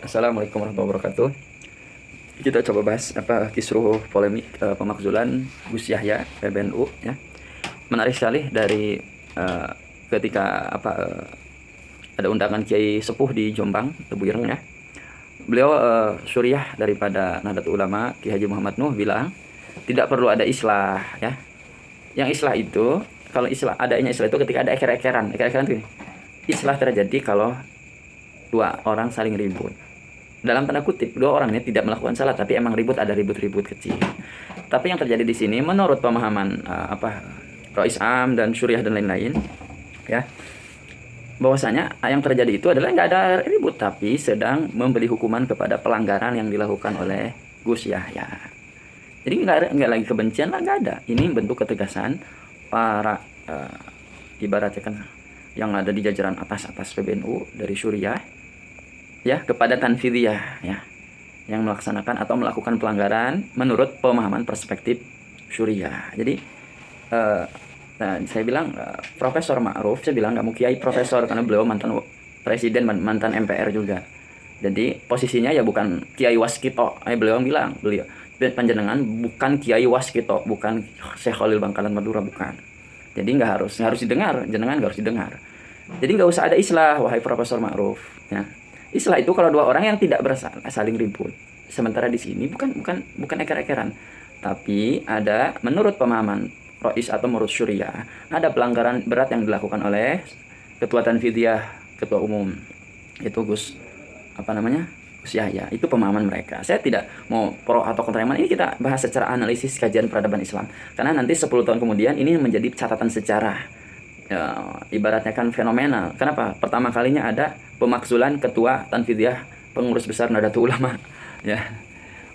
Assalamualaikum warahmatullahi wabarakatuh. Kita coba bahas kisruh polemik pemakzulan Gus Yahya PBNU ya. Menarik sekali dari eh, ketika ada undangan Kiai Sepuh di Jombang, Tebuireng ya. Beliau suriah daripada Nahdlatul Ulama Ki Haji Muhammad Nuh bilang tidak perlu ada islah ya. Yang islah itu kalau adanya islah itu ketika ada eker-ekeran. Eker-ekeran itu islah terjadi kalau dua orang saling ribut. Dalam tanda kutip, dua orang ini tidak melakukan salah, tapi emang ribut, ada ribut-ribut kecil. Tapi yang terjadi di sini, menurut pemahaman Rois Am dan Suriah dan lain-lain, ya, bahwasanya yang terjadi itu adalah nggak ada ribut, tapi sedang memberi hukuman kepada pelanggaran yang dilakukan oleh Gus Yahya. Jadi nggak lagi kebencian lah, nggak ada. Ini bentuk ketegasan para ibaratnya kan yang ada di jajaran atas PBNU dari Suriah ya kepada Tanfidiyah ya yang melaksanakan atau melakukan pelanggaran menurut pemahaman perspektif Suriah. Jadi nah saya bilang Profesor Ma'ruf, saya bilang nggak mau kiai profesor karena beliau mantan presiden, mantan MPR juga. Jadi posisinya ya bukan kiai waskito. Beliau bilang panjenengan bukan kiai waskito, bukan Syekh Khalil Bangkalan Madura, bukan. Jadi nggak harus didengar, jenengan nggak harus didengar. Jadi nggak usah ada islah, wahai Profesor Ma'ruf ya. Islah itu kalau dua orang yang tidak bersalah saling ribut. Sementara di sini bukan eker-ekeran, tapi ada menurut pemahaman Rois atau menurut Syuriah ada pelanggaran berat yang dilakukan oleh Ketua Tanfidiyah, Ketua Umum itu Gus Gus Yahya. Itu pemahaman mereka. Saya tidak mau pro atau kontra yang mana. Ini kita bahas secara analisis kajian peradaban Islam. Karena nanti 10 tahun kemudian ini menjadi catatan sejarah. Ya, ibaratnya kan fenomenal. Kenapa? Pertama kalinya ada pemakzulan ketua Tanfidiyah, pengurus besar Nahdlatul Ulama. Ya,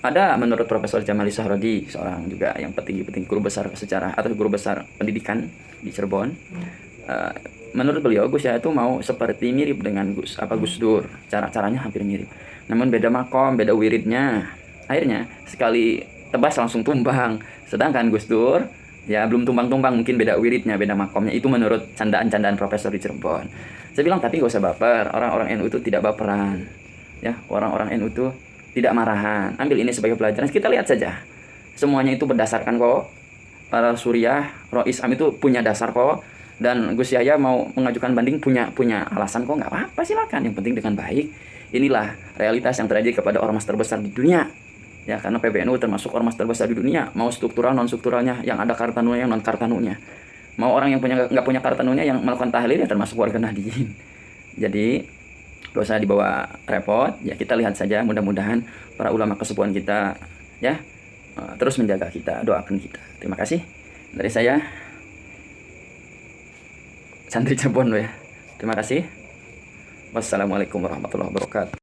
ada menurut Profesor Jamali Sahrodi, seorang juga yang petinggi guru besar sejarah atau guru besar pendidikan di Cirebon. Menurut beliau Gus Yahya itu mau seperti mirip dengan Gus Dur. Caranya hampir mirip. Namun beda makom, beda wiridnya. Akhirnya sekali tebas langsung tumbang. Sedangkan Gus Dur ya belum tumbang-tumbang, mungkin beda wiridnya, beda makomnya. Itu menurut candaan-candaan profesor di Cirebon. Saya bilang tapi gak usah baper. Orang-orang NU itu tidak baperan. Ya, orang-orang NU itu tidak marahan. Ambil ini sebagai pelajaran. Kita lihat saja. Semuanya itu berdasarkan kok. Para Suriah, Rois Am itu punya dasar kok. Dan Gus Yahya mau mengajukan banding punya alasan kok, nggak apa-apa, silakan. Yang penting dengan baik. Inilah realitas yang terjadi kepada ormas terbesar di dunia. Ya, karena PBNU termasuk ormas terbesar di dunia, mau struktural non strukturalnya, yang ada kartanunya, yang non kartanunya, mau orang yang nggak punya kartanunya yang melakukan tahlil ya termasuk warga Nahdliyin. Jadi gak usah dibawa repot ya, kita lihat saja, mudah-mudahan para ulama kesepuhan kita ya terus menjaga kita, doakan kita. Terima kasih dari saya, santri Cirebon ya. Terima kasih. Wassalamualaikum warahmatullahi wabarakatuh.